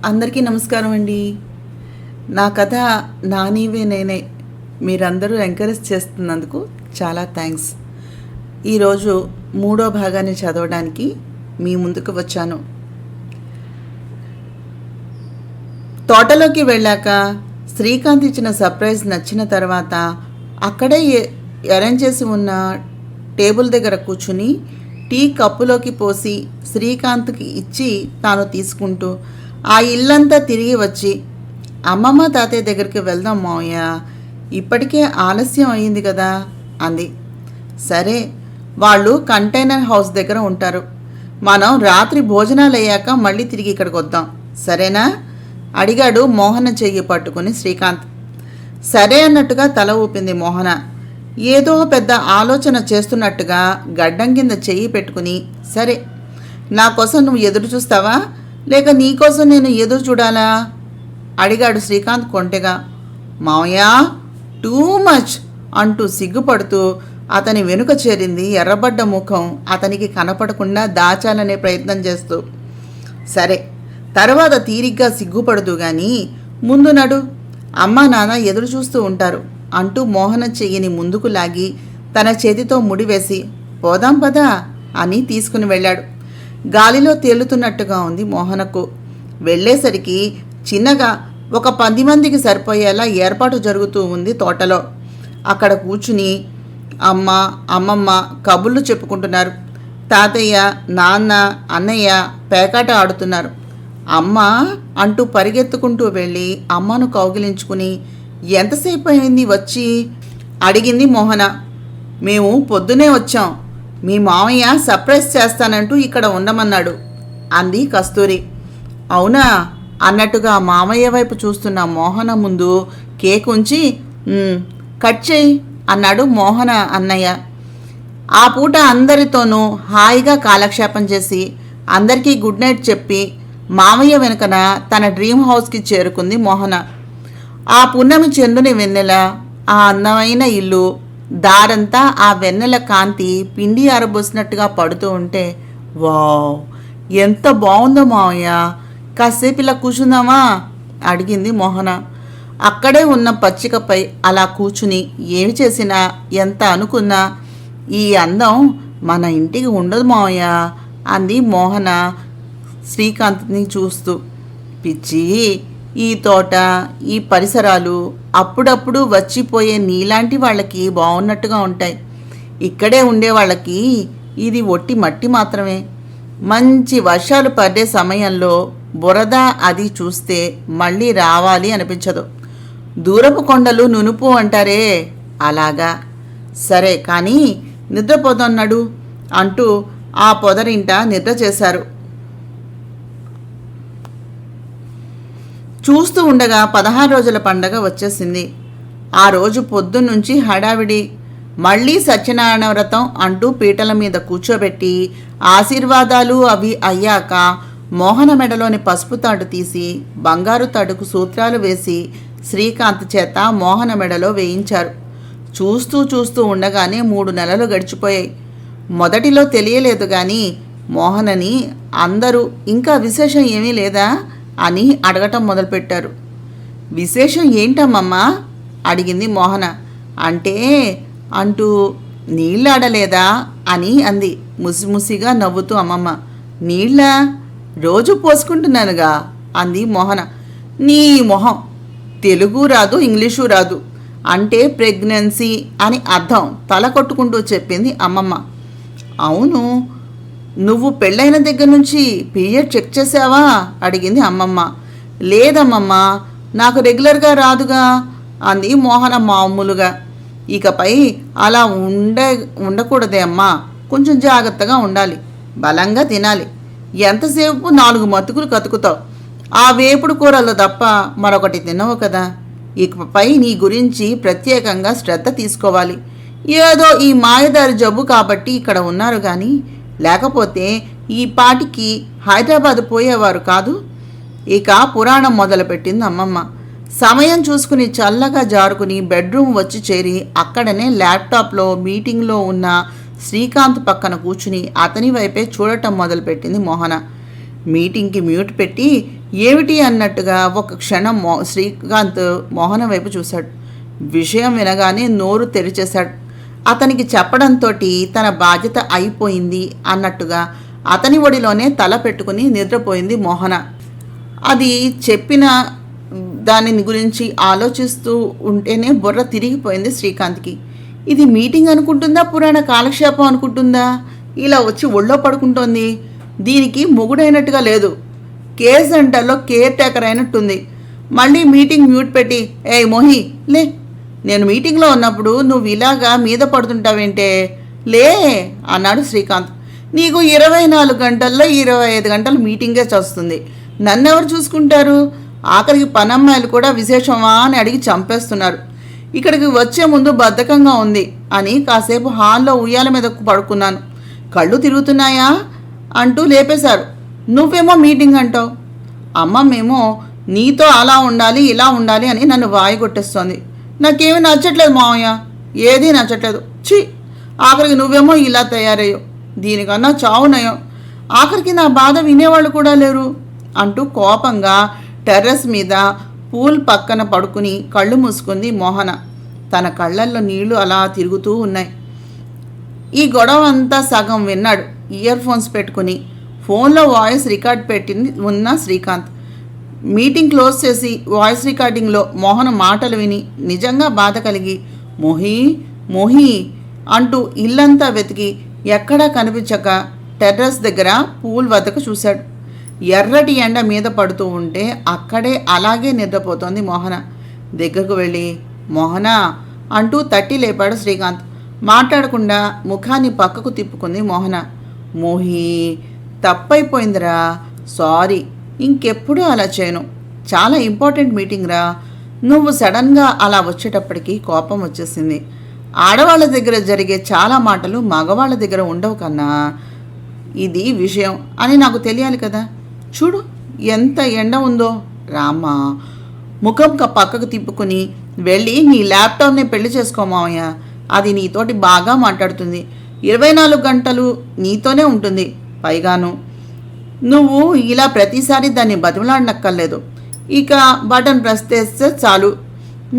అందరికీ నమస్కారం అండి. నా కథ నా నీవే నేనే మీరందరూ ఎంకరేజ్ చేస్తున్నందుకు చాలా థ్యాంక్స్. ఈరోజు 3వ భాగాన్ని చదవడానికి మీ ముందుకు వచ్చాను. తోటలోకి వెళ్ళాక శ్రీకాంత్ ఇచ్చిన సర్ప్రైజ్ నచ్చిన తర్వాత అక్కడే అరేంజ్ చేసి ఉన్న టేబుల్ దగ్గర కూర్చుని టీ కప్పులోకి పోసి శ్రీకాంత్కి ఇచ్చి తాను తీసుకుంటూ ఆ ఇల్లంతా తిరిగి వచ్చి, అమ్మమ్మ తాతయ్య దగ్గరికి వెళ్దాం మావయ్య, ఇప్పటికే ఆలస్యం అయ్యింది కదా అంది. సరే, వాళ్ళు కంటైనర్ హౌస్ దగ్గర ఉంటారు, మనం రాత్రి భోజనాలు అయ్యాక మళ్ళీ తిరిగి ఇక్కడికి వద్దాం, సరేనా అడిగాడు మోహన చెయ్యి పట్టుకుని శ్రీకాంత్. సరే అన్నట్టుగా తల ఊపింది మోహన. ఏదో పెద్ద ఆలోచన చేస్తున్నట్టుగా గడ్డం కింద చెయ్యి పెట్టుకుని, సరే, నా కోసం నువ్వు ఎదురు చూస్తావా లేక నీకోసం నేను ఎదురు చూడాలా అడిగాడు శ్రీకాంత్ కొంటెగా. మావయ్య, టూ మచ్ అంటూ సిగ్గుపడుతూ అతని వెనుక చేరింది ఎర్రబడ్డ ముఖం అతనికి కనపడకుండా దాచాలనే ప్రయత్నం చేస్తూ. సరే, తర్వాత తీరిగ్గా సిగ్గుపడుతూ గాని ముందు నడు, అమ్మా నాన్న ఎదురు చూస్తూ ఉంటారు అంటూ మోహన చెయ్యిని ముందుకు లాగి తన చేతితో ముడివేసి, పోదాం పదా అని తీసుకుని వెళ్ళాడు. గాలిలో తేలుతున్నట్టుగా ఉంది మోహనకు. వెళ్ళేసరికి చిన్నగా ఒక 10 మందికి సరిపోయేలా ఏర్పాటు జరుగుతూ ఉంది తోటలో. అక్కడ కూర్చుని అమ్మ అమ్మమ్మ కబుర్లు చెప్పుకుంటున్నారు. తాతయ్య నాన్న అన్నయ్య పేకాట ఆడుతున్నారు. అమ్మ అంటూ పరిగెత్తుకుంటూ వెళ్ళి అమ్మను కౌగిలించుకుని, ఎంతసేపు అయింది వచ్చి అడిగింది మోహన. మేము పొద్దునే వచ్చాం, మీ మామయ్య సర్ప్రైజ్ చేస్తానంటూ ఇక్కడ ఉండమన్నాడు అంది కస్తూరి. అవునా అన్నట్టుగా మామయ్య వైపు చూస్తున్న మోహన ముందు కేక్ ఉంచి, కట్ చేయి అన్నాడు మోహన అన్నయ్య. ఆ పూట అందరితోనూ హాయిగా కాలక్షేపం చేసి అందరికీ గుడ్ నైట్ చెప్పి మామయ్య వెనుకన తన డ్రీమ్ హౌస్కి చేరుకుంది మోహన. ఆ పున్నమి చెండుని వెన్నెల, ఆ అందమైన ఇల్లు, దారంతా ఆ వెన్నెల కాంతి పిండి ఆరబోసినట్టుగా పడుతూ ఉంటే, వావ్ ఎంత బాగుందో మావయ్య, కాసేపు ఇలా కూర్చుందామా అడిగింది మోహన. అక్కడే ఉన్న పచ్చికపై అలా కూర్చుని ఏమి చేసినా ఎంత అనుకున్నా ఈ అందం మన ఇంటికి ఉండదు మావయ్య అంది మోహన శ్రీకాంత్ని చూస్తూ. పిచ్చి, ఈ తోట ఈ పరిసరాలు అప్పుడప్పుడు వచ్చిపోయే నీలాంటి వాళ్ళకి బాగున్నట్టుగా ఉంటాయి, ఇక్కడే ఉండే వాళ్ళకి ఇది ఒట్టి మట్టి మాత్రమే. మంచి వర్షాలు పడే సమయంలో బురద అది చూస్తే మళ్ళీ రావాలి అనిపించదు. దూరపు కొండలు నునుపు అంటారే అలాగా. సరే కానీ నిద్రపోతున్నాడు అంటూ ఆ పొదరింట నిద్ర చేశారు. చూస్తూ ఉండగా 16 రోజుల పండగ వచ్చేసింది. ఆ రోజు పొద్దున్నుంచి హడావిడి. మళ్ళీ సత్యనారాయణ వ్రతం అంటూ పీటల మీద కూర్చోబెట్టి ఆశీర్వాదాలు అవి అయ్యాక మోహన మెడలోని పసుపు తాడు తీసి బంగారు తాడుకు సూత్రాలు వేసి శ్రీకాంత్ చేత మోహన మెడలో వేయించారు. చూస్తూ చూస్తూ ఉండగానే 3 నెలలు గడిచిపోయాయి. మొదటిలో తెలియలేదు కానీ మోహనని అందరూ ఇంకా విశేషం ఏమీ లేదా అని అడగటం మొదలుపెట్టారు. విశేషం ఏంటమ్మమ్మా అడిగింది మోహన. అంటే అంటూ నీళ్ళాడలేదా అని అంది ముసిముసిగా నవ్వుతూ అమ్మమ్మ. నీళ్ళ రోజు పోసుకుంటున్నానుగా అంది మోహన. నీ మొహం, తెలుగు రాదు ఇంగ్లీషు రాదు, అంటే ప్రెగ్నెన్సీ అని అర్థం తల కొట్టుకుంటూ చెప్పింది అమ్మమ్మ. అవును, నువ్వు పెళ్ళైన దగ్గర నుంచి పీరియడ్ చెక్ చేసావా అడిగింది అమ్మమ్మ. లేదమ్మమ్మ, నాకు రెగ్యులర్గా రాదుగా అంది మోహన మామూలుగా. ఇకపై అలా ఉండకూడదే అమ్మా, కొంచెం జాగ్రత్తగా ఉండాలి, బలంగా తినాలి, ఎంతసేపు 4 మతుకులు కతుకుతావు, ఆ వేపుడు కూరలో తప్ప మరొకటి తినవు కదా. ఇకపై నీ గురించి ప్రత్యేకంగా శ్రద్ధ తీసుకోవాలి. ఏదో ఈ మాయదారి జబ్బు కాబట్టి ఇక్కడ ఉన్నారు కానీ లేకపోతే ఈ పాటికి హైదరాబాద్ పోయేవారు కాదు. ఇక పురాణం మొదలుపెట్టింది అమ్మమ్మ. సమయం చూసుకుని చల్లగా జారుకుని బెడ్రూమ్ వచ్చి చేరి అక్కడనే ల్యాప్టాప్లో మీటింగ్లో ఉన్న శ్రీకాంత్ పక్కన కూర్చుని అతని వైపే చూడటం మొదలుపెట్టింది మోహన. మీటింగ్కి మ్యూట్ పెట్టి ఏమిటి అన్నట్టుగా ఒక క్షణం శ్రీకాంత్ మోహన వైపు చూశాడు. విషయం వినగానే నోరు తెరిచేశాడు. అతనికి చెప్పడంతో తన బాధ్యత అయిపోయింది అన్నట్టుగా అతని ఒడిలోనే తల పెట్టుకుని నిద్రపోయింది మోహన. అది చెప్పిన దానిని గురించి ఆలోచిస్తూ ఉంటేనే బుర్ర తిరిగిపోయింది శ్రీకాంత్కి. ఇది మీటింగ్ అనుకుంటుందా, పురాణ కాలక్షేపం అనుకుంటుందా, ఇలా వచ్చి ఒళ్ళో పడుకుంటోంది? దీనికి మొగుడైనట్టుగా లేదు, కేర్ సెంటర్లో కేర్ టేకర్ అయినట్టుంది. మళ్ళీ మీటింగ్ మ్యూట్ పెట్టి, ఏ మోహి లే, నేను మీటింగ్లో ఉన్నప్పుడు నువ్వు ఇలాగా మీద పడుతుంటావేంటే, లే అన్నాడు శ్రీకాంత్. నీకు 24 గంటల్లో 25 గంటలు మీటింగే చేస్తుంది. నన్నెవరు చూసుకుంటారు? ఆఖరికి పనమ్మాయిలు కూడా విశేషమా అని అడిగి చంపేస్తున్నారు. ఇక్కడికి వచ్చే ముందు బద్ధకంగా ఉంది అని కాసేపు హాల్లో ఉయ్యాల మీద పడుకున్నాను. కళ్ళు తిరుగుతున్నాయా అంటూ లేపేశారు. నువ్వేమో మీటింగ్ అంటావు. అమ్మమ్మేమో నీతో అలా ఉండాలి ఇలా ఉండాలి అని నన్ను వాయి కొట్టేస్తోంది. నాకేమీ నచ్చట్లేదు మావయ్య, ఏదీ నచ్చట్లేదు. ఛీ, ఆఖరికి నువ్వేమో ఇలా తయారయ్యావు. దీనికన్నా చావు నయం. ఆఖరికి నా బాధ వినేవాళ్ళు కూడా లేరు అంటూ కోపంగా టెర్రస్ మీద పూల్ పక్కన పడుకుని కళ్ళు మూసుకుంది మోహన. తన కళ్ళల్లో నీళ్లు అలా తిరుగుతూ ఉన్నాయి. ఈ గొడవ అంతా సగం విన్నాడు ఇయర్ ఫోన్స్ పెట్టుకుని. ఫోన్లో వాయిస్ రికార్డ్ పెట్టింది ఉన్న శ్రీకాంత్. మీటింగ్ క్లోజ్ చేసి వాయిస్ రికార్డింగ్లో మోహన మాటలు విని నిజంగా బాధ కలిగి మోహి మోహి అంటూ ఇల్లంతా వెతికి ఎక్కడా కనిపించక టెర్రస్ దగ్గర పూల్ వద్దకు చూశాడు. ఎర్రటి ఎండ మీద పడుతూ ఉంటే అక్కడే అలాగే నిద్రపోతోంది మోహన. దగ్గరకు వెళ్ళి మోహన అంటూ తట్టి లేపాడు శ్రీకాంత్. మాట్లాడకుండా ముఖాన్ని పక్కకు తిప్పుకుంది మోహన. మోహి, తప్పైపోయిందిరా, సారీ, ఇంకెప్పుడూ అలా చేయను. చాలా ఇంపార్టెంట్ మీటింగ్ రా. నువ్వు సడన్గా అలా వచ్చేటప్పటికి కోపం వచ్చేసింది. ఆడవాళ్ళ దగ్గర జరిగే చాలా మాటలు మగవాళ్ళ దగ్గర ఉండవు కన్నా. ఇది విషయం అని నాకు తెలియాలి కదా. చూడు ఎంత ఎండ ఉందో. రామ్మా, ముఖం పక్కకు తిప్పుకుని వెళ్ళి నీ ల్యాప్టాప్ని పెళ్లి చేసుకోమావయ్య. అది నీతోటి బాగా మాట్లాడుతుంది. 24 గంటలు నీతోనే ఉంటుంది. పైగాను నువ్వు ఇలా ప్రతిసారి దాన్ని బతిమలాడనక్కర్లేదు. ఇక బటన్ ప్రెస్ చేస్తే చాలు,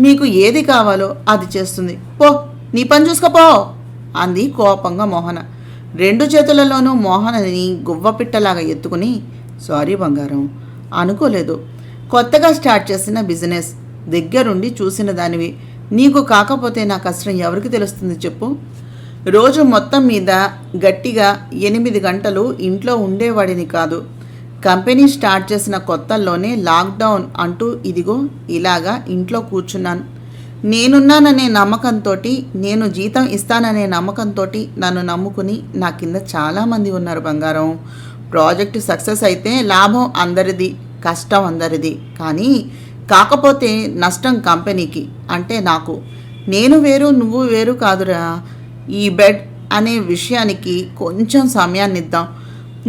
మీకు ఏది కావాలో అది చేస్తుంది. పో, నీ పని చూసుకోపో అంది కోపంగా మోహన. 2 చేతులలోనూ మోహనని గువ్వపిట్టలాగా ఎత్తుకుని, సారీ బంగారం, అనుకోలేదు. కొత్తగా స్టార్ట్ చేసిన బిజినెస్, దగ్గరుండి చూసిన దానివి. నీకు కాకపోతే నా కష్టం ఎవరికి తెలుస్తుంది చెప్పు. రోజు మొత్తం మీద గట్టిగా 8 గంటలు ఇంట్లో ఉండేవాడిని కాదు. కంపెనీ స్టార్ట్ చేసిన కొత్తల్లోనే లాక్డౌన్ అంటూ ఇదిగో ఇలాగా ఇంట్లో కూర్చున్నాను. నేనున్నాననే నమ్మకంతో, నేను జీతం ఇస్తాననే నమ్మకంతో నన్ను నమ్ముకుని నా కింద చాలామంది ఉన్నారు బంగారం. ప్రాజెక్టు సక్సెస్ అయితే లాభం అందరిది, కష్టం అందరిది. కానీ కాకపోతే నష్టం కంపెనీకి, అంటే నాకు. నేను వేరు నువ్వు వేరు కాదురా. ఈ బెడ్ అనే విషయానికి కొంచెం సమయాన్ని ఇద్దాం.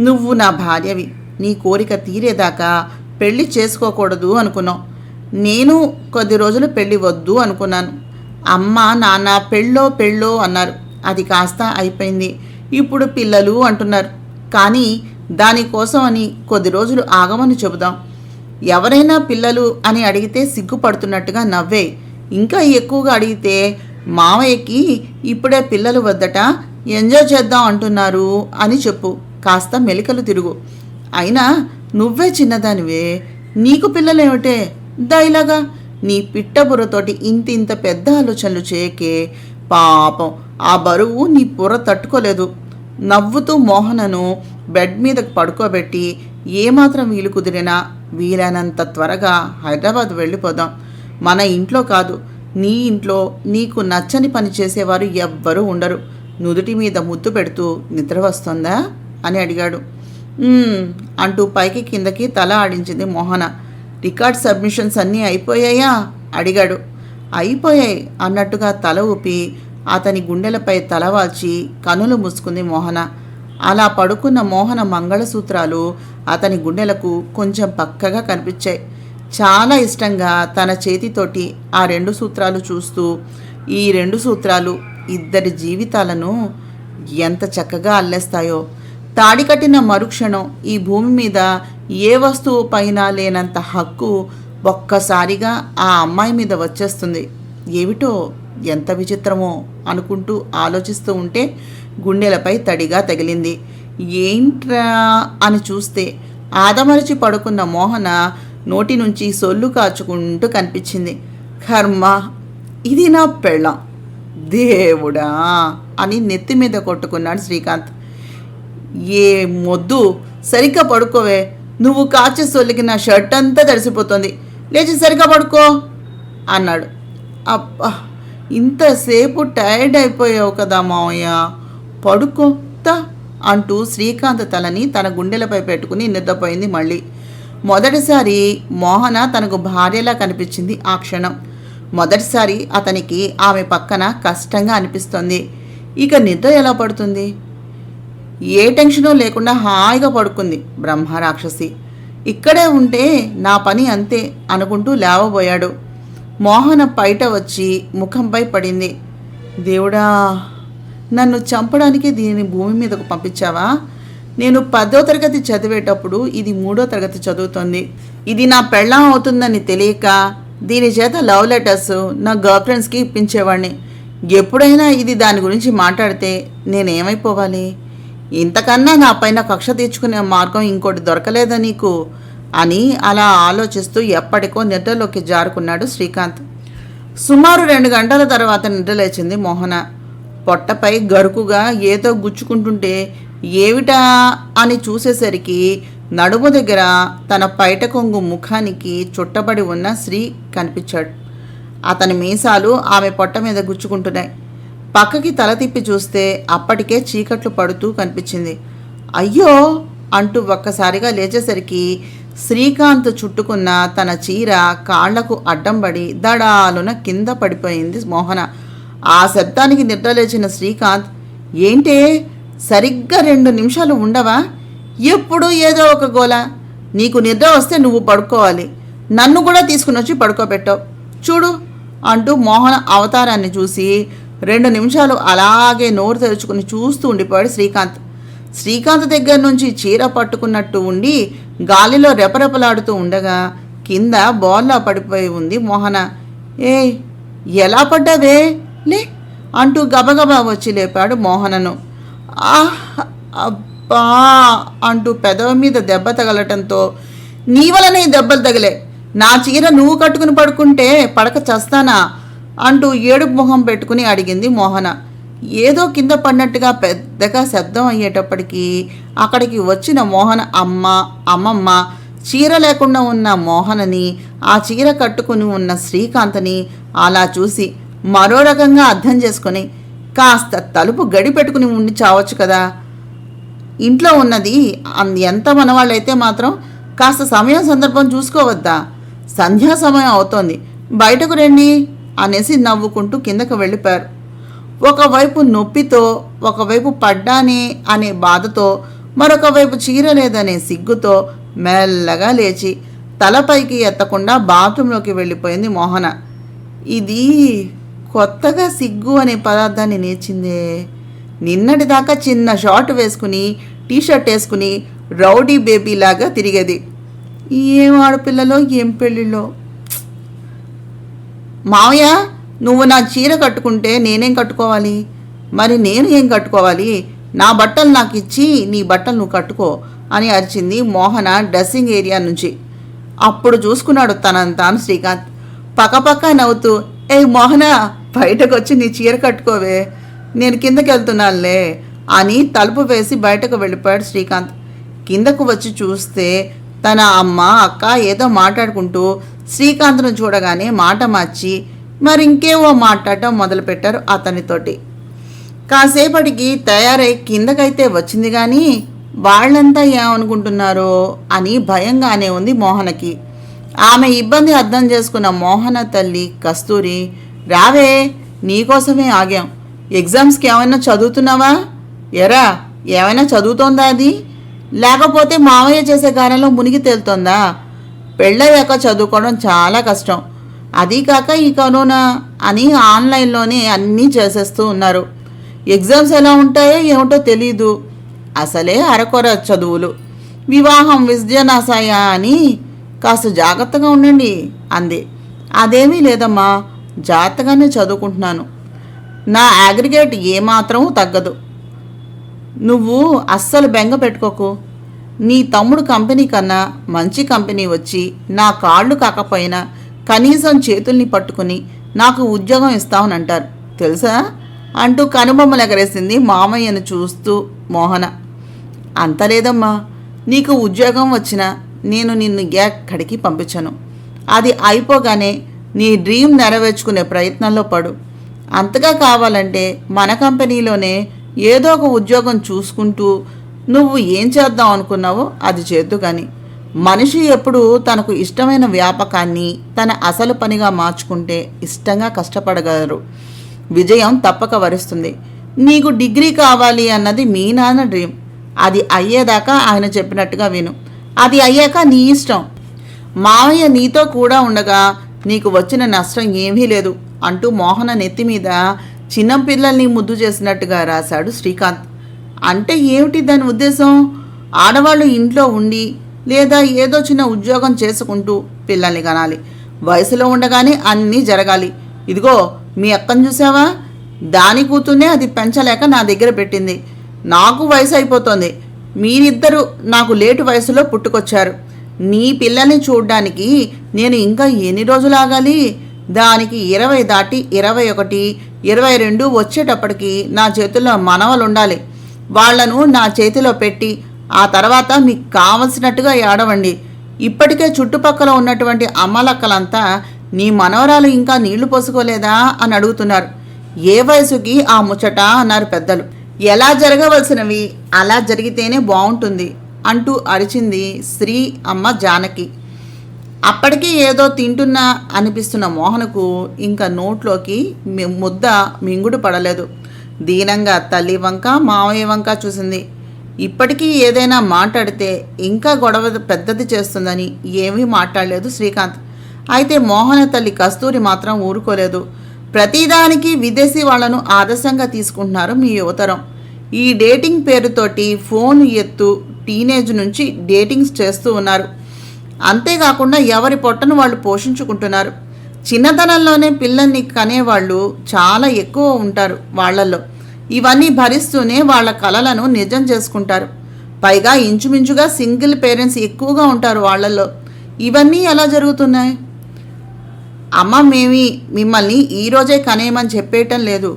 నువ్వు నా భార్యవి. నీ కోరిక తీరేదాకా పెళ్లి చేసుకోకూడదు అనుకున్నావు. నేను కొద్ది రోజులు పెళ్ళి వద్దు అనుకున్నాను. అమ్మ నాన్న పెళ్ళో అన్నారు. అది కాస్త అయిపోయింది. ఇప్పుడు పిల్లలు అంటున్నారు. కానీ దానికోసం అని కొద్ది రోజులు ఆగమని చెబుదాం. ఎవరైనా పిల్లలు అని అడిగితే సిగ్గుపడుతున్నట్టుగా నవ్వే. ఇంకా ఎక్కువగా అడిగితే మావయ్యకి ఇప్పుడే పిల్లలు వద్దట, ఎంజాయ్ చేద్దాం అంటున్నారు అని చెప్పు. కాస్త మెలికలు తిరుగు. అయినా నువ్వే చిన్నదానివే, నీకు పిల్లలేమిటే? దైలాగా నీ పిట్టబుర్రతోటి ఇంత పెద్ద ఆలోచనలు చేయకే. పాపం ఆ బరువు నీ బుర్ర తట్టుకోలేదు. నవ్వుతూ మోహనను బెడ్ మీద పడుకోబెట్టి ఏమాత్రం వీలు కుదిరినా వీలైనంత త్వరగా హైదరాబాద్ వెళ్ళిపోదాం. మన ఇంట్లో కాదు, నీ ఇంట్లో నీకు నచ్చని పని చేసేవారు ఎవ్వరూ ఉండరు. నుదుటి మీద ముద్దు పెడుతూ నిద్ర వస్తుందా అని అడిగాడు. అంటూ పైకి కిందకి తల ఆడించింది మోహన. రికార్డ్ సబ్మిషన్స్ అన్నీ అయిపోయాయా అడిగాడు. అయిపోయాయి అన్నట్టుగా తల ఊపి అతని గుండెలపై తలవాల్చి కనులు మూసుకుంది మోహన. అలా పడుకున్న మోహన మంగళసూత్రాలు అతని గుండెలకు కొంచెం పక్కగా కనిపించాయి. చాలా ఇష్టంగా తన చేతితోటి ఆ 2 సూత్రాలు చూస్తూ, ఈ 2 సూత్రాలు ఇద్దరి జీవితాలను ఎంత చక్కగా అల్లేస్తాయో. తాడి కట్టిన మరుక్షణం ఈ భూమి మీద ఏ వస్తువు పైన లేనంత హక్కు ఒక్కసారిగా ఆ అమ్మాయి మీద వచ్చేస్తుంది. ఏమిటో ఎంత విచిత్రమో అనుకుంటూ ఆలోచిస్తూ ఉంటే గుండెలపై తడిగా తగిలింది. ఏంట్రా అని చూస్తే ఆదమరిచి పడుకున్న మోహన నోటి నుంచి సొల్లు కాచుకుంటూ కనిపించింది. కర్మ, ఇది నా పెళ్ళం, దేవుడా అని నెత్తి మీద కొట్టుకున్నాడు శ్రీకాంత్. ఏ మొద్దు, సరిగ్గా పడుకోవే, నువ్వు కాచే సొల్లికి నా షర్ట్ అంతా తడిసిపోతుంది, లేచి సరిగ్గా పడుకో అన్నాడు. అబ్బా, ఇంతసేపు టైర్డ్ అయిపోయావు కదా మావయ్య, పడుకోతా అంటూ శ్రీకాంత్ తలని తన గుండెలపై పెట్టుకుని నిద్రపోయింది. మళ్ళీ మొదటిసారి మోహన తనకు భార్యలా కనిపించింది. ఆ క్షణం మొదటిసారి అతనికి ఆమె పక్కన కష్టంగా అనిపిస్తోంది. ఇక నిద్ర ఎలా పడుతుంది? ఏ టెన్షనో లేకుండా హాయిగా పడుకుంది బ్రహ్మరాక్షసి. ఇక్కడే ఉంటే నా పని అంతే అనుకుంటూ లేవబోయాడు. మోహన బయట వచ్చి ముఖంపై పడింది. దేవుడా, నన్ను చంపడానికి దీనిని భూమి మీదకు పంపించావా? నేను 10వ తరగతి చదివేటప్పుడు ఇది 3వ తరగతి చదువుతోంది. ఇది నా పెళ్ళాం అవుతుందని తెలియక దీని చేత లవ్ లెటర్స్ నా గర్ల్ ఫ్రెండ్స్కి ఇప్పించేవాడిని. ఎప్పుడైనా ఇది దాని గురించి మాట్లాడితే నేనేమైపోవాలి? ఇంతకన్నా నా పైన కక్ష తీర్చుకునే మార్గం ఇంకోటి దొరకలేదా నీకు అని అలా ఆలోచిస్తూ ఎప్పటికో నిద్రలోకి జారుకున్నాడు శ్రీకాంత్. సుమారు 2 గంటల తర్వాత నిద్రలేచింది మోహన. పొట్టపై గరుకుగా ఏదో గుచ్చుకుంటుంటే ఏమిటా అని చూసేసరికి నడుము దగ్గర తన పైట కొంగు ముఖానికి చుట్టబడి ఉన్న శ్రీ కనిపించాడు. అతని మీసాలు ఆమె పొట్ట మీద గుచ్చుకుంటున్నాయి. పక్కకి తల తిప్పి చూస్తే అప్పటికే చీకట్లు పడుతూ కనిపించింది. అయ్యో అంటూ ఒక్కసారిగా లేచేసరికి శ్రీకాంత్ చుట్టుకున్న తన చీర కాళ్లకు అడ్డం పడి దడాలున కింద పడిపోయింది మోహన. ఆ శబ్దానికి నిద్రలేచిన శ్రీకాంత్, ఏంటే సరిగ్గా 2 నిమిషాలు ఉండవా? ఎప్పుడు ఏదో ఒక గోల. నీకు నిద్ర వస్తే నువ్వు పడుకోవాలి, నన్ను కూడా తీసుకుని వచ్చి పడుకోబెట్టావు చూడు అంటూ మోహన అవతారాన్ని చూసి 2 నిమిషాలు అలాగే నోరు తెరుచుకుని చూస్తూ ఉండిపోయాడు శ్రీకాంత్. శ్రీకాంత్ దగ్గర నుంచి చీర పట్టుకున్నట్టు ఉండి గాలిలో రెపరెపలాడుతూ ఉండగా కింద బోర్లా పడిపోయి ఉంది మోహన. ఏ ఎలా పడ్డావే, లే అంటూ గబగబా వచ్చి లేపాడు మోహనను. అబ్బా అంటూ పెదవి మీద దెబ్బ తగలటంతో, నీ వలనే దెబ్బలు తగిలే, నా చీర నువ్వు కట్టుకుని పడుకుంటే పడక చస్తానా అంటూ ఏడుపు మొహం పెట్టుకుని అడిగింది మోహన. ఏదో కింద పడినట్టుగా పెద్దగా శబ్దం అయ్యేటప్పటికీ అక్కడికి వచ్చిన మోహన అమ్మమ్మ చీర లేకుండా ఉన్న మోహనని, ఆ చీర కట్టుకుని ఉన్న శ్రీకాంత్ని అలా చూసి మరో రకంగా అర్థం చేసుకొని, కాస్త తలుపు గడి పెట్టుకుని ఉండి చావచ్చు కదా, ఇంట్లో ఉన్నది ఎంత మనవాళ్ళైతే మాత్రం కాస్త సమయం సందర్భం చూసుకోవద్దా? సంధ్యా సమయం అవుతోంది, బయటకు రండి అనేసి నవ్వుకుంటూ కిందకు వెళ్ళిపోయారు. ఒకవైపు నొప్పితో, ఒకవైపు పడ్డానే అనే బాధతో, మరొక వైపు చీర లేదనే సిగ్గుతో మెల్లగా లేచి తలపైకి ఎత్తకుండా బాత్రూంలోకి వెళ్ళిపోయింది మోహన. ఇది కొత్తగా సిగ్గు అనే పదార్థాన్ని నేర్చిందే. నిన్నటిదాకా చిన్న షార్ట్ వేసుకుని టీషర్ట్ వేసుకుని రౌడీ బేబీలాగా తిరిగేది. ఏం ఆడపిల్లలో ఏం పెళ్ళిళ్ళో. మావయ్య, నువ్వు నా చీర కట్టుకుంటే నేనేం కట్టుకోవాలి? మరి నేను ఏం కట్టుకోవాలి? నా బట్టలు నాకు ఇచ్చి నీ బట్టలు నువ్వు కట్టుకో అని అరిచింది మోహన డ్రెస్సింగ్ ఏరియా నుంచి. అప్పుడు చూసుకున్నాడు తనని తాను శ్రీకాంత్. పక్కపక్క నవ్వుతూ, ఏ మోహన, బయటకు వచ్చి నీ చీర కట్టుకోవే, నేను కిందకి వెళ్తున్నానులే అని తలుపు వేసి బయటకు వెళ్ళిపోయాడు శ్రీకాంత్. కిందకు వచ్చి చూస్తే తన అమ్మ అక్క ఏదో మాట్లాడుకుంటూ శ్రీకాంత్ను చూడగానే మాట మార్చి మరింకేవో మాట్లాడటం మొదలుపెట్టారు అతనితోటి. కాసేపటికి తయారై కిందకైతే వచ్చింది కానీ వాళ్ళంతా ఏమనుకుంటున్నారో అని భయంగానే ఉంది మోహనకి. ఆమె ఇబ్బంది అర్థం చేసుకున్న మోహన తల్లి కస్తూరి, రావే, నీకోసమే ఆగాం, ఎగ్జామ్స్కి ఏమైనా చదువుతున్నావా? ఎరా, ఏమైనా చదువుతోందా అది? లేకపోతే మావయ్య చేసే కార్యంలో మునిగి తేలుతోందా? పెళ్ళయ్యాక చదువుకోవడం చాలా కష్టం, అదీ కాక ఈ కరోనా అని ఆన్లైన్లోనే అన్నీ చేసేస్తూ ఉన్నారు. ఎగ్జామ్స్ ఎలా ఉంటాయో ఏమిటో తెలీదు, అసలే అరకొర చదువులు. వివాహం విద్యనాశాయ అని కాస్త జాగ్రత్తగా ఉండండి అంది. అదేమీ లేదమ్మా, జాగ్రత్తగానే చదువుకుంటున్నాను. నా అగ్రిగేట్ ఏమాత్రం తగ్గదు. నువ్వు అస్సలు బెంగ పెట్టుకోకు. నీ తమ్ముడు కంపెనీ కన్నా మంచి కంపెనీ వచ్చి నా కాళ్ళు కాకపోయినా కనీసం చేతుల్ని పట్టుకుని నాకు ఉద్యోగం ఇస్తామనంటారు తెలుసా అంటూ కనుబొమ్మలు ఎగరేసింది మామయ్యను చూస్తూ మోహన. అంత లేదమ్మా, నీకు ఉద్యోగం వచ్చినా నేను నిన్ను ఎక్కడికి పంపించను. అది అయిపోగానే నీ డ్రీమ్ నెరవేర్చుకునే ప్రయత్నంలో పడు. అంతగా కావాలంటే మన కంపెనీలోనే ఏదో ఒక ఉద్యోగం చూసుకుంటూ నువ్వు ఏం చేద్దాం అనుకున్నావో అది చేద్దు. కానీ మనిషి ఎప్పుడు తనకు ఇష్టమైన వ్యాపకాన్ని తన అసలు పనిగా మార్చుకుంటే ఇష్టంగా కష్టపడగలరు. విజయం తప్పక వరిస్తుంది. నీకు డిగ్రీ కావాలి అన్నది మీ నాన్న డ్రీమ్. అది అయ్యేదాకా ఆయన చెప్పినట్టుగా విను. అది అయ్యాక నీ ఇష్టం. మావయ్య నీతో కూడా ఉండగా నీకు వచ్చిన నష్టం ఏమీ లేదు అంటూ మోహన నెత్తి మీద చిన్నపిల్లల్ని ముద్దు చేసినట్టుగా రాశాడు శ్రీకాంత్. అంటే ఏమిటి దాని ఉద్దేశం? ఆడవాళ్ళు ఇంట్లో ఉండి లేదా ఏదో చిన్న ఉద్యోగం చేసుకుంటూ పిల్లల్ని కనాలి. వయసులో ఉండగానే అన్నీ జరగాలి. ఇదిగో మీ అక్కను చూసావా, దాని కూతుర్నే అది పెంచలేక నా దగ్గర పెట్టింది. నాకు వయసు అయిపోతుంది. మీరిద్దరూ నాకు లేటు వయసులో పుట్టుకొచ్చారు. నీ పిల్లల్ని చూడ్డానికి నేను ఇంకా ఎన్ని రోజులు ఆగాలి? దానికి 20 దాటి 21, 22 వచ్చేటప్పటికి నా చేతుల్లో మనవలు ఉండాలి. వాళ్లను నా చేతిలో పెట్టి ఆ తర్వాత మీకు కావలసినట్టుగా ఏడవండి. ఇప్పటికే చుట్టుపక్కల ఉన్నటువంటి అమ్మలక్కలంతా నీ మనవరాలు ఇంకా నీళ్లు పోసుకోలేదా అని అడుగుతున్నారు. ఏ వయసుకి ఆ ముచ్చట అన్నారు పెద్దలు. ఎలా జరగవలసినవి అలా జరిగితేనే బాగుంటుంది అంటూ అరిచింది శ్రీ అమ్మ జానకి. అప్పటికీ ఏదో తింటున్నా అనిపిస్తున్న మోహన్కు ఇంకా నోట్లోకి ముద్ద మింగుడు పడలేదు. దీనంగా తల్లి వంక మావయ్య వంక చూసింది. ఇప్పటికీ ఏదైనా మాట్లాడితే ఇంకా గొడవ పెద్దది చేస్తుందని ఏమీ మాట్లాడలేదు శ్రీకాంత్. అయితే మోహన తల్లి కస్తూరి మాత్రం ఊరుకోలేదు. ప్రతిదానికి విదేశీ వాళ్లను ఆదర్శంగా తీసుకుంటున్నారు మీ యువతరం. ఈ డేటింగ్ పేరుతోటి ఫోన్ ఎత్తు టీనేజ్ నుంచి డేటింగ్స్ చేస్తూ ఉన్నారు. అంతేకాకుండా ఎవరి పొట్టను వాళ్ళు పోషించుకుంటున్నారు. చిన్నతనంలోనే పిల్లల్ని కనేవాళ్ళు చాలా ఎక్కువ ఉంటారు వాళ్లల్లో. ఇవన్నీ భరిస్తూనే వాళ్ళ కలలను నిజం చేసుకుంటారు. పైగా ఇంచుమించుగా సింగిల్ పేరెంట్స్ ఎక్కువగా ఉంటారు వాళ్లల్లో. ఇవన్నీ ఎలా జరుగుతున్నాయి? అమ్మ మేమి మిమ్మల్ని ఈరోజే కనేయమని చెప్పేయటం లేదు.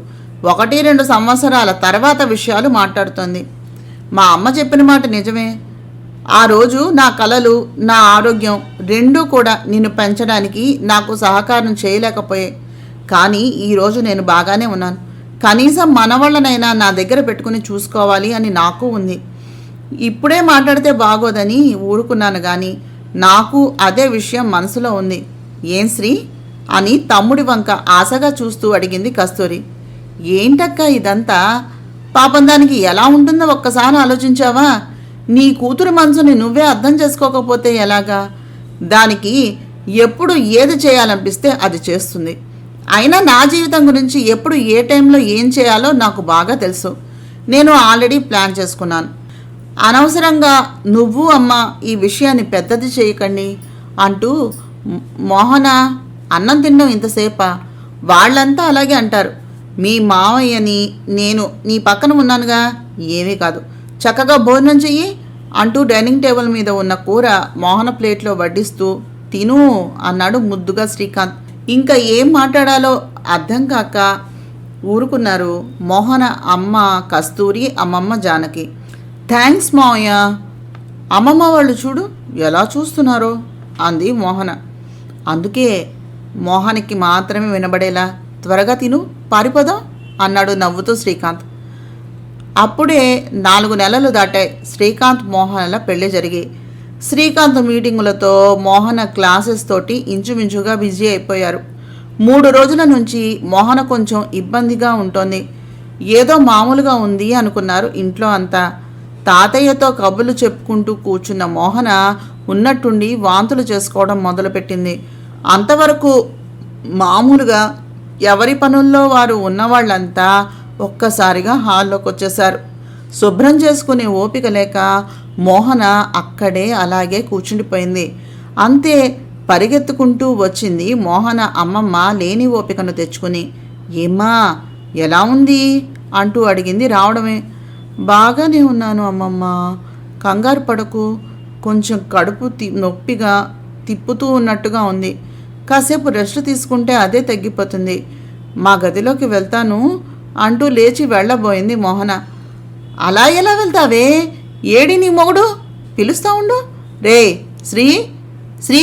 1-2 సంవత్సరాల తర్వాత విషయాలు మాట్లాడుతోంది. మా అమ్మ చెప్పిన మాట నిజమే. ఆ రోజు నా కలలు నా ఆరోగ్యం రెండూ కూడా నిన్ను పెంచడానికి నాకు సహకారం చేయలేకపోయాయి. కానీ ఈరోజు నేను బాగానే ఉన్నాను. కనీసం మనవాళ్ళనైనా నా దగ్గర పెట్టుకుని చూసుకోవాలి అని నాకు ఉంది. ఇప్పుడే మాట్లాడితే బాగోదని ఊరుకున్నాను. కానీ నాకు అదే విషయం మనసులో ఉంది. ఏం శ్రీ అని తమ్ముడి వంక ఆశగా చూస్తూ అడిగింది కస్తూరి. ఏంటక్క ఇదంతా? పాపం దానికి ఎలా ఉంటుందో ఒక్కసారి ఆలోచించావా? నీ కూతురు మనసుని నువ్వే అర్థం చేసుకోకపోతే ఎలాగా? దానికి ఎప్పుడు ఏది చేయాలనిపిస్తే అది చేస్తుంది. అయినా నా జీవితం గురించి ఎప్పుడు ఏ టైంలో ఏం చేయాలో నాకు బాగా తెలుసు. నేను ఆల్రెడీ ప్లాన్ చేసుకున్నాను. అనవసరంగా నువ్వు అమ్మ ఈ విషయాన్ని పెద్దది చేయకండి అంటూ మోహన అన్నం తిన్నాం ఇంతసేపా? వాళ్ళంతా అలాగే అంటారు. మీ మావయ్యని నేను నీ పక్కన ఉన్నానుగా, ఏమీ కాదు, చక్కగా భోజనం చెయ్యి అంటూ డైనింగ్ టేబుల్ మీద ఉన్న కూర మోహన ప్లేట్లో వడ్డిస్తూ తిను అన్నాడు ముద్దుగా శ్రీకాంత్. ఇంకా ఏం మాట్లాడాలో అర్థం కాక ఊరుకున్నారు మోహన అమ్మ కస్తూరి, అమ్మమ్మ జానకి. థ్యాంక్స్ మావయ్య. అమ్మమ్మ వాళ్ళు చూడు ఎలా చూస్తున్నారో అంది మోహన. అందుకే మోహన్కి మాత్రమే వినబడేలా త్వరగా తిను, పారిపోదాం అన్నాడు నవ్వుతూ శ్రీకాంత్. అప్పుడే 4 నెలలు దాటాయి శ్రీకాంత్ మోహనల పెళ్లి జరిగి. శ్రీకాంత్ మీటింగులతో మోహన క్లాసెస్ తోటి ఇంచుమించుగా బిజీ అయిపోయారు. 3 రోజుల నుంచి మోహన కొంచెం ఇబ్బందిగా ఉంటుంది. ఏదో మామూలుగా ఉంది అనుకున్నారు ఇంట్లో అంతా. తాతయ్యతో కబుర్లు చెప్పుకుంటూ కూర్చున్న మోహన ఉన్నట్టుండి వాంతులు చేసుకోవడం మొదలుపెట్టింది. అంతవరకు మామూలుగా ఎవరి పనుల్లో వారు ఉన్నవాళ్ళంతా ఒక్కసారిగా హాల్లోకి వచ్చేశారు. శుభ్రం చేసుకునే ఓపిక లేక మోహన అక్కడే అలాగే కూర్చుండిపోయింది. అంతే, పరిగెత్తుకుంటూ వచ్చింది మోహన అమ్మమ్మ లేని ఓపికను తెచ్చుకుని. ఏమ్మా, ఎలా ఉంది అంటూ అడిగింది రావడమే. బాగానే ఉన్నాను అమ్మమ్మ, కంగారు పడకు, కొంచెం కడుపు నొప్పిగా తిప్పుతూ ఉన్నట్టుగా ఉంది. కాసేపు రెస్ట్ తీసుకుంటే అదే తగ్గిపోతుంది. మా గదిలోకి వెళ్తాను అంటూ లేచి వెళ్ళబోయింది మోహన. అలా ఎలా వెళ్తావే? ఏడి నీ మొగుడు? పిలుస్తా ఉండు. రే శ్రీ, శ్రీ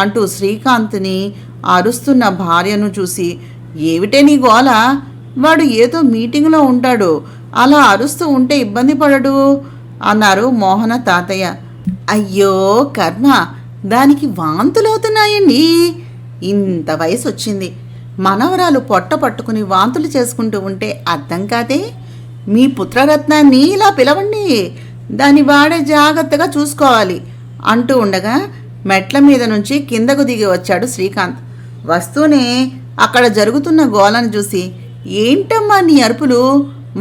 అంటూ శ్రీకాంత్ని అరుస్తున్న భార్యను చూసి, ఏమిటే నీ గోల? వాడు ఏదో మీటింగ్లో ఉంటాడు, అలా అరుస్తూ ఉంటే ఇబ్బంది పడడు అన్నారు మోహన తాతయ్య. అయ్యో కర్మ, దానికి వాంతులవుతున్నాయండి. ఇంత వయసు వచ్చింది, మనవరాలు పొట్ట పట్టుకుని వాంతులు చేసుకుంటూ ఉంటే అర్థం కాదే? మీ పుత్రరత్నాన్ని ఇలా పిలవండి, దాని వాడే జాగ్రత్తగా చూసుకోవాలి అంటూ ఉండగా మెట్ల మీద నుంచి కిందకు దిగి వచ్చాడు శ్రీకాంత్. వస్తూనే అక్కడ జరుగుతున్న గోలను చూసి, ఏంటమ్మా నీ అరుపులు?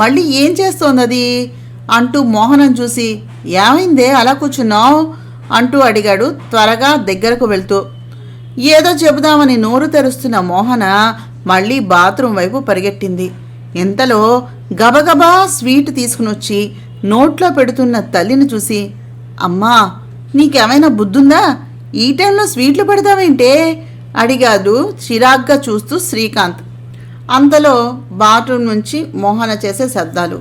మళ్ళీ ఏం చేస్తోందది అంటూ మోహనం చూసి, ఏమైందే అలా కూర్చున్నావు అంటూ అడిగాడు త్వరగా దగ్గరకు వెళ్తూ. ఏదో చెబుదామని నోరు తెరుస్తున్న మోహన మళ్ళీ బాత్రూం వైపు పరిగెట్టింది. ఇంతలో గబగబా స్వీట్ తీసుకుని వచ్చి నోట్లో పెడుతున్న తల్లిని చూసి, అమ్మా నీకేమైనా బుద్ధుందా? ఈ టైంలో స్వీట్లు పెడతావేంటే అడిగాడు చిరాగ్గా చూస్తూ శ్రీకాంత్. అంతలో బాత్రూం నుంచి మోహన చేసే శబ్దాలు.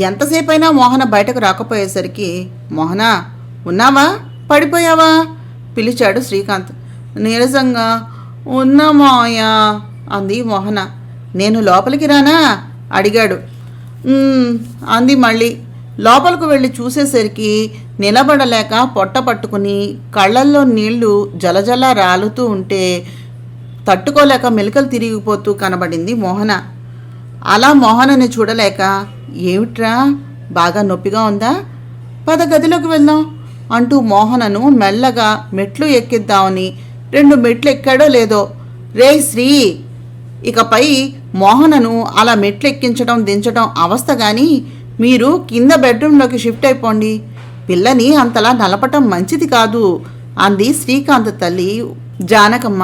ఎంతసేపైనా మోహన బయటకు రాకపోయేసరికి, మోహన ఉన్నావా, పడిపోయావా పిలిచాడు శ్రీకాంత్. నీరసంగా ఉన్నా మాయా అంది మోహన. నేను లోపలికి రానా అడిగాడు. అంది మళ్ళీ. లోపలికి వెళ్ళి చూసేసరికి నిలబడలేక పొట్ట పట్టుకుని కళ్ళల్లో నీళ్లు జలజల రాలుతూ ఉంటే తట్టుకోలేక మెలికలు తిరిగిపోతూ కనబడింది మోహన. అలా మోహనని చూడలేక, ఏమిట్రా బాగా నొప్పిగా ఉందా? పద గదిలోకి వెళ్దాం అంటూ మోహనను మెల్లగా మెట్లు ఎక్కిద్దామని 2 మెట్లు ఎక్కాడో లేదో, రే శ్రీ, ఇకపై మోహనను అలా మెట్లు ఎక్కించడం దించడం అవస్థ కానీ మీరు కింద బెడ్రూమ్లోకి షిఫ్ట్ అయిపోండి, పిల్లని అంతలా నలపటం మంచిది కాదు అంది శ్రీకాంత్ తల్లి జానకమ్మ.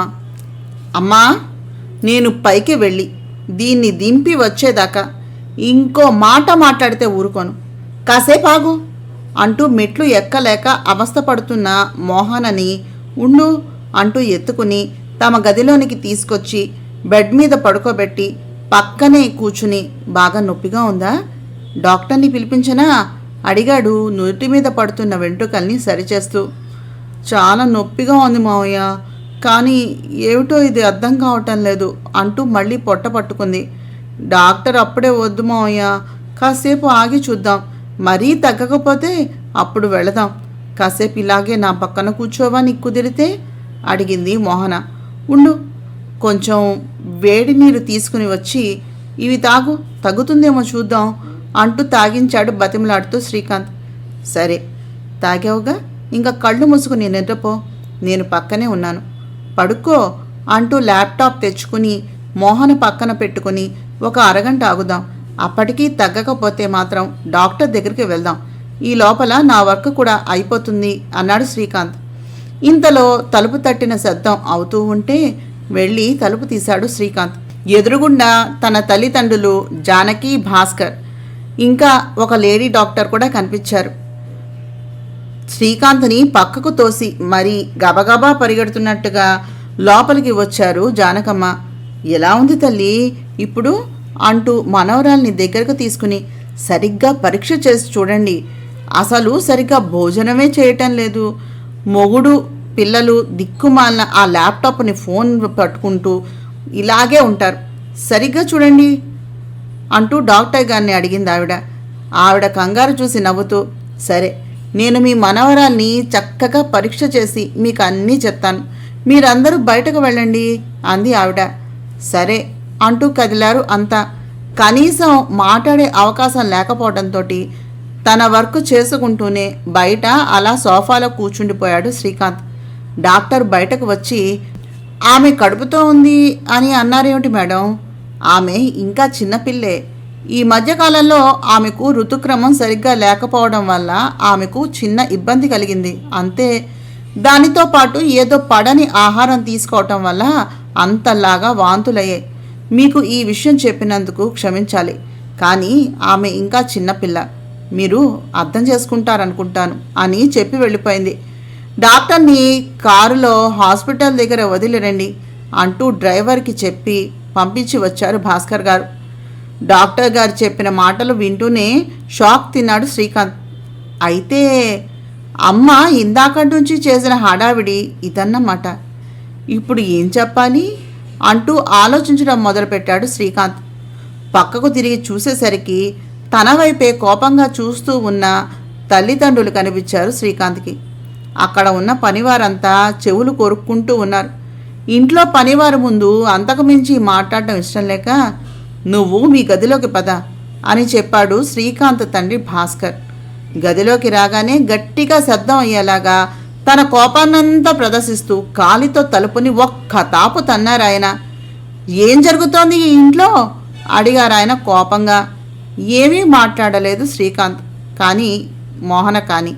అమ్మా, నేను పైకి వెళ్ళి దీన్ని దింపి వచ్చేదాకా ఇంకో మాట మాట్లాడితే ఊరుకోను, కాసేపు ఆగు అంటూ మెట్లు ఎక్కలేక అవస్థపడుతున్న మోహనని ఉండు అంటూ ఎత్తుకుని తమ గదిలోనికి తీసుకొచ్చి బెడ్ మీద పడుకోబెట్టి పక్కనే కూర్చుని, బాగా నొప్పిగా ఉందా, డాక్టర్ని పిలిపించనా అడిగాడు నుదుటి మీద పడుతున్న వెంట్రుకల్ని సరిచేస్తూ. చాలా నొప్పిగా ఉంది మావయ్య, కానీ ఏమిటో ఇది అర్థం కావటం లేదు అంటూ మళ్ళీ పొట్ట పట్టుకుంది. డాక్టర్ అప్పుడే వద్దు మావయ్య, కాసేపు ఆగి చూద్దాం, మరీ తగ్గకపోతే అప్పుడు వెళదాం, కాసేపు ఇలాగే నా పక్కన కూర్చోవా నీకు కుదిరితే అడిగింది మోహన. ఉండు, కొంచెం వేడి నీరు తీసుకుని వచ్చి ఇవి తాగు, తగ్గుతుందేమో చూద్దాం అంటూ తాగించాడు బతిమలాడుతూ శ్రీకాంత్. సరే తాగావుగా, ఇంకా కళ్ళు మూసుకుని నిద్రపో, నేను పక్కనే ఉన్నాను, పడుకో అంటూ ల్యాప్టాప్ తెచ్చుకుని మోహన పక్కన పెట్టుకుని ఒక అరగంట ఆగుదాం, అప్పటికీ తగ్గకపోతే మాత్రం డాక్టర్ దగ్గరికి వెళ్దాం, ఈ లోపల నా వర్క్ కూడా అయిపోతుంది అన్నాడు శ్రీకాంత్. ఇంతలో తలుపు తట్టిన శబ్దం అవుతూ ఉంటే వెళ్ళి తలుపు తీశాడు శ్రీకాంత్. ఎదురుగుండా తన తల్లిదండ్రులు జానకి, భాస్కర్, ఇంకా ఒక లేడీ డాక్టర్ కూడా కనిపించారు. శ్రీకాంత్ని పక్కకు తోసి మరీ గబగబా పరిగెడుతున్నట్టుగా లోపలికి వచ్చారు జానకమ్మ. ఎలా ఉంది తల్లి ఇప్పుడు అంటూ మనవరాల్ని దగ్గరకు తీసుకుని, సరిగ్గా పరీక్ష చేసి చూడండి, అసలు సరిగ్గా భోజనమే చేయటం లేదు, మొగుడు పిల్లలు దిక్కుమాలిన ఆ ల్యాప్టాప్ని ఫోన్ పట్టుకుంటూ ఇలాగే ఉంటారు, సరిగ్గా చూడండి అంటూ డాక్టర్ గారిని అడిగింది ఆవిడ. ఆవిడ కంగారు చూసి నవ్వుతూ, సరే నేను మీ మనవరాల్ని చక్కగా పరీక్ష చేసి మీకు అన్నీ చెప్తాను, మీరందరూ బయటకు వెళ్ళండి అంది ఆవిడ. సరే అంటూ కదిలారు అంతా. కనీసం మాట్లాడే అవకాశం లేకపోవడంతో తన వర్క్ చేసుకుంటూనే బయట అలా సోఫాలో కూర్చుండిపోయాడు శ్రీకాంత్. డాక్టర్ బయటకు వచ్చి, ఆమె కడుపుతో ఉంది అని అన్నారేమిటి మేడం? ఆమె ఇంకా చిన్నపిల్లే, ఈ మధ్యకాలంలో ఆమెకు ఋతుక్రమం సరిగ్గా లేకపోవడం వల్ల ఆమెకు చిన్న ఇబ్బంది కలిగింది అంతే. దానితో పాటు ఏదో పడని ఆహారం తీసుకోవటం వల్ల అంతలాగా వాంతులయ్యాయి. మీకు ఈ విషయం చెప్పినందుకు క్షమించాలి, కానీ ఆమె ఇంకా చిన్నపిల్ల, మీరు అర్థం చేసుకుంటారనుకుంటాను అని చెప్పి వెళ్ళిపోయింది. డాక్టర్ని కారులో హాస్పిటల్ దగ్గర వదిలిరండి అంటూ డ్రైవర్కి చెప్పి పంపించి వచ్చారు భాస్కర్ గారు. డాక్టర్ గారు చెప్పిన మాటలు వింటూనే షాక్ తిన్నాడు శ్రీకాంత్. అయితే అమ్మ ఇందాకటి నుంచి చేసిన హడావిడి ఇదన్నమాట. ఇప్పుడు ఏం చెప్పాలి అంటూ ఆలోచించడం మొదలుపెట్టాడు శ్రీకాంత్. పక్కకు తిరిగి చూసేసరికి తన వైపే కోపంగా చూస్తూ ఉన్న తల్లిదండ్రులు కనిపించారు శ్రీకాంత్కి. అక్కడ ఉన్న పనివారంతా చెవులు కొరుక్కుంటూ ఉన్నారు. ఇంట్లో పనివారు ముందు అంతకు మించి మాట్లాడటం ఇష్టం లేక, నువ్వు మీ గదిలోకి పద అని చెప్పాడు శ్రీకాంత్ తండ్రి భాస్కర్. గదిలోకి రాగానే గట్టిగా శబ్దం అయ్యేలాగా తన కోపాన్నంతా ప్రదర్శిస్తూ కాలితో తలుపుని ఒక్క తాపు తన్నారాయన. ఏం జరుగుతోంది ఈ ఇంట్లో అడిగారాయన కోపంగా. ఏమీ మాట్లాడలేదు శ్రీకాంత్. కానీ మోహన కానీ,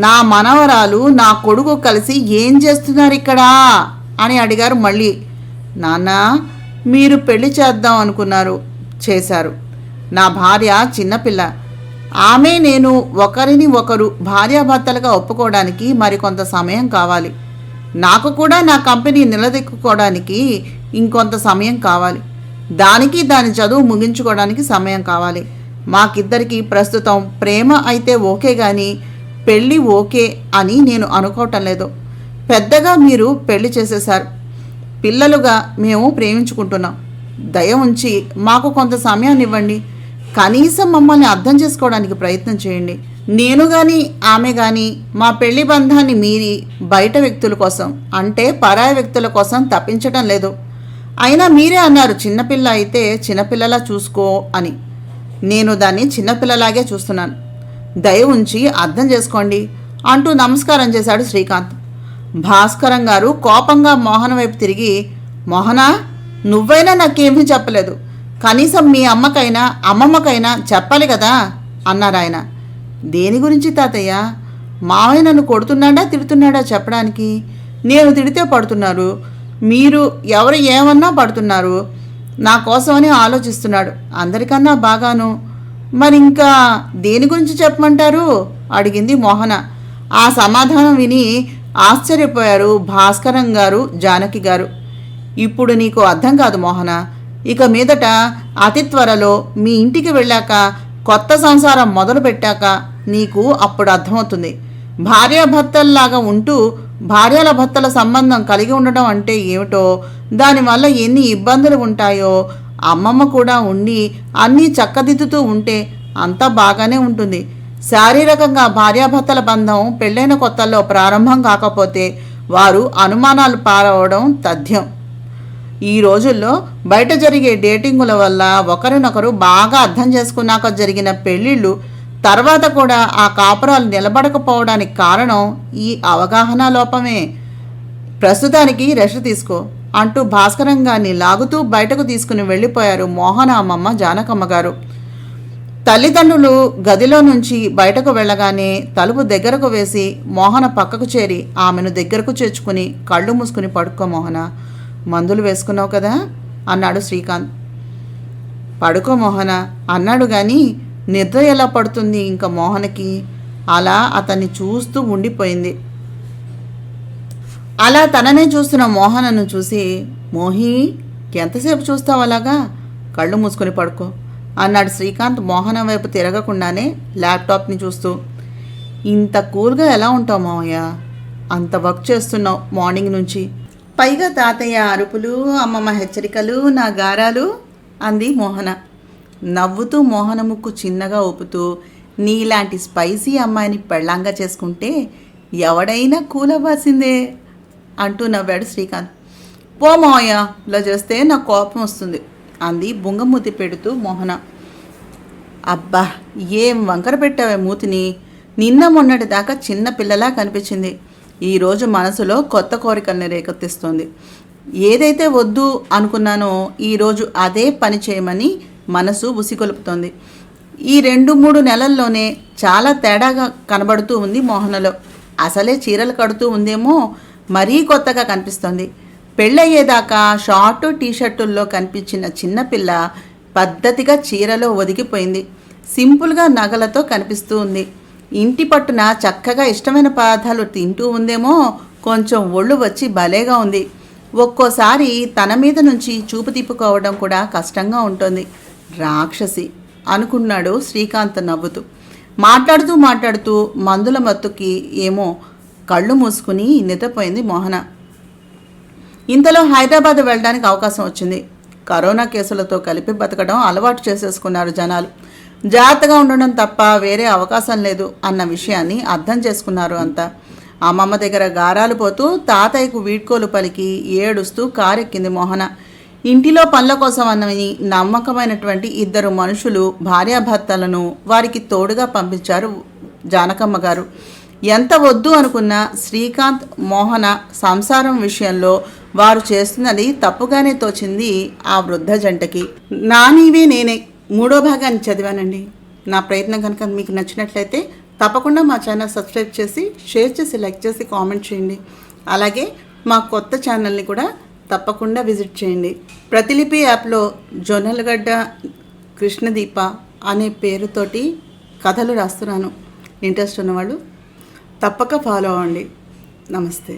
నా మనవరాలు నా కొడుకు కలిసి ఏం చేస్తున్నారు ఇక్కడ అని అడిగారు మళ్ళీ. నాన్న, మీరు పెళ్లి చేద్దాం అనుకున్నారు, చేశారు. నా భార్య చిన్నపిల్ల, ఆమె నేను ఒకరిని ఒకరు భార్యాభర్తలుగా ఒప్పుకోవడానికి మరికొంత సమయం కావాలి. నాకు కూడా నా కంపెనీ నిలదొక్కుకోవడానికి ఇంకొంత సమయం కావాలి. దానికి దాని చదువు ముగించుకోవడానికి సమయం కావాలి. మాకిద్దరికి ప్రస్తుతం ప్రేమ అయితే ఓకే, కానీ పెళ్ళి ఓకే అని నేను అనుకోవటం లేదు. పెద్దగా మీరు పెళ్లి చేసేశారు. పిల్లలుగా మేము ప్రేమించుకుంటున్నాం. దయ ఉంచి మాకు కొంత సమయాన్ని ఇవ్వండి. కనీసం మమ్మల్ని అర్థం చేసుకోవడానికి ప్రయత్నం చేయండి. నేను కానీ ఆమె కానీ మా పెళ్లి బంధాన్ని మీరి బయట వ్యక్తుల కోసం, అంటే పరాయి వ్యక్తుల కోసం తప్పించటం లేదు. అయినా మీరే అన్నారు చిన్నపిల్ల అయితే చిన్నపిల్లలా చూసుకో అని. నేను దాన్ని చిన్నపిల్లలాగే చూస్తున్నాను. దయ ఉంచి అర్థం చేసుకోండి అంటూ నమస్కారం చేశాడు శ్రీకాంత్. భాస్కరం గారు కోపంగా మోహన వైపు తిరిగి, మోహనా, నువ్వైనా నాకేమీ చెప్పలేదు. కనీసం మీ అమ్మకైనా అమ్మమ్మకైనా చెప్పాలి కదా అన్నారాయన. దేని గురించి తాతయ్య? మావయ్య నన్ను కొడుతున్నాడా తిడుతున్నాడా చెప్పడానికి? నేను తిడితే పడుతున్నారు, మీరు ఎవరు ఏమన్నా పడుతున్నారు. నా కోసమని ఆలోచిస్తున్నాడు, అందరికన్నా బాగాను. మరి ఇంకా దేని గురించి చెప్పమంటారు అడిగింది మోహన. ఆ సమాధానం విని ఆశ్చర్యపోయారు భాస్కరం గారు, జానకి గారు. ఇప్పుడు నీకు అర్థం కాదు మోహన. ఇక మీదట అతి త్వరలో మీ ఇంటికి వెళ్ళాక, కొత్త సంసారం మొదలు పెట్టాక నీకు అప్పుడు అర్థమవుతుంది. భార్యాభర్తల్లాగా ఉంటూ భార్యల భర్తల సంబంధం కలిగి ఉండడం అంటే ఏమిటో, దానివల్ల ఎన్ని ఇబ్బందులు ఉంటాయో. అమ్మమ్మ కూడా ఉండి అన్నీ చక్కదిద్దుతూ ఉంటే అంతా బాగానే ఉంటుంది. శారీరకంగా భార్యాభర్తల బంధం పెళ్ళైన కొత్తల్లో ప్రారంభం కాకపోతే వారు అనుమానాలు పారవడం తథ్యం. ఈ రోజుల్లో బయట జరిగే డేటింగుల వల్ల ఒకరినొకరు బాగా అర్థం చేసుకున్నాక జరిగిన పెళ్ళిళ్ళు తర్వాత కూడా ఆ కాపురాలు నిలబడకపోవడానికి కారణం ఈ అవగాహన లోపమే. ప్రస్తుతానికి రెస్ట్ తీసుకో అంటూ భాస్కరం గారిని లాగుతూ బయటకు తీసుకుని వెళ్ళిపోయారు మోహన అమ్మమ్మ, జానకమ్మ గారు. తల్లిదండ్రులు గదిలో నుంచి బయటకు వెళ్ళగానే తలుపు దగ్గరకు వేసి మోహన పక్కకు చేరి ఆమెను దగ్గరకు చేర్చుకుని, కళ్ళు మూసుకుని పడుకో మోహన, మందులు వేసుకున్నావు కదా అన్నాడు శ్రీకాంత్. పడుకో మోహన అన్నాడు కానీ నిద్ర ఎలా పడుతుంది ఇంకా మోహనకి? అలా అతన్ని చూస్తూ ఉండిపోయింది. అలా తననే చూస్తున్న మోహనను చూసి, మోహి, ఎంతసేపు చూస్తావు అలాగా? కళ్ళు మూసుకొని పడుకో అన్నాడు శ్రీకాంత్ మోహన వైపు తిరగకుండానే ల్యాప్టాప్ని చూస్తూ. ఇంత కూల్గా ఎలా ఉంటావు మావయ్య? అంత వర్క్ చేస్తున్నావు మార్నింగ్ నుంచి, పైగా తాతయ్య అరుపులు, అమ్మమ్మ హెచ్చరికలు, నా గారాలు అంది మోహన. నవ్వుతూ మోహన ముక్కు చిన్నగా ఊపుతూ, నీలాంటి స్పైసీ అమ్మాయిని పెళ్ళాంగా చేసుకుంటే ఎవడైనా కూలవ్వాల్సిందే అంటూ నవ్వాడు శ్రీకాంత్. పో మావయ్య, ఇలా చేస్తే నాకు కోపం వస్తుంది అంది బుంగమూతి పెడుతూ మోహన. అబ్బా, ఏం వంకర పెట్టావే మూతిని. నిన్న మొన్నటి దాకా చిన్న పిల్లలా కనిపించింది. ఈరోజు మనసులో కొత్త కోరికల్ని రేకెత్తిస్తోంది. ఏదైతే వద్దు అనుకున్నానో ఈరోజు అదే పని చేయమని మనసు ఉసిగొలుపుతోంది. ఈ 2-3 నెలల్లోనే చాలా తేడాగా కనబడుతూ ఉంది మోహనలో. అసలే చీరలు కడుతూ ఉందేమో మరీ కొత్తగా కనిపిస్తోంది. పెళ్ళయ్యేదాకా షార్టు టీషర్టుల్లో కనిపించిన చిన్నపిల్ల పద్ధతిగా చీరలో ఒదిగిపోయింది. సింపుల్గా నగలతో కనిపిస్తూ ఉంది. ఇంటి పట్టున చక్కగా ఇష్టమైన పదార్థాలు తింటూ ఉందేమో కొంచెం ఒళ్ళు వచ్చి భలేగా ఉంది. ఒక్కోసారి తన మీద నుంచి చూపు తిప్పుకోవడం కూడా కష్టంగా ఉంటుంది. రాక్షసి అనుకున్నాడు శ్రీకాంత్ నవ్వుతూ. మాట్లాడుతూ మందుల మత్తుకి ఏమో కళ్ళు మూసుకుని నిద్రపోయింది మోహన. ఇంతలో హైదరాబాద్ వెళ్ళడానికి అవకాశం వచ్చింది. కరోనా కేసులతో కలిపి బతకడం అలవాటు చేసేసుకున్నారు జనాలు. జాగ్రత్తగా ఉండడం తప్ప వేరే అవకాశం లేదు అన్న విషయాన్ని అర్థం చేసుకున్నారు అంతా. అమ్మమ్మ దగ్గర గారాలు పోతూ తాతయ్యకు వీడ్కోలు పలికి ఏడుస్తూ కారెక్కింది మోహన. ఇంటిలో పనుల కోసం అన్నవి నమ్మకమైనటువంటి 2 మనుషులు భార్యాభర్తలను వారికి తోడుగా పంపించారు జానకమ్మ గారు. ఎంత వద్దు అనుకున్నా శ్రీకాంత్ మోహన సంసారం విషయంలో వారు చేస్తున్నది తప్పుగానే తోచింది ఆ వృద్ధ జంటకి. నా నీవే నేనే 3వ భాగాన్ని చదివానండి. నా ప్రయత్నం కనుక మీకు నచ్చినట్లయితే తప్పకుండా మా ఛానల్ సబ్స్క్రైబ్ చేసి, షేర్ చేసి, లైక్ చేసి, కామెంట్ చేయండి. అలాగే మా కొత్త ఛానల్ని కూడా తప్పకుండా విజిట్ చేయండి. ప్రతిలిపి యాప్లో జొన్నలగడ్డ కృష్ణదీప అనే పేరుతోటి కథలు రాస్తున్నాను. ఇంట్రెస్ట్ ఉన్నవాళ్ళు తప్పక ఫాలో అవ్వండి. నమస్తే.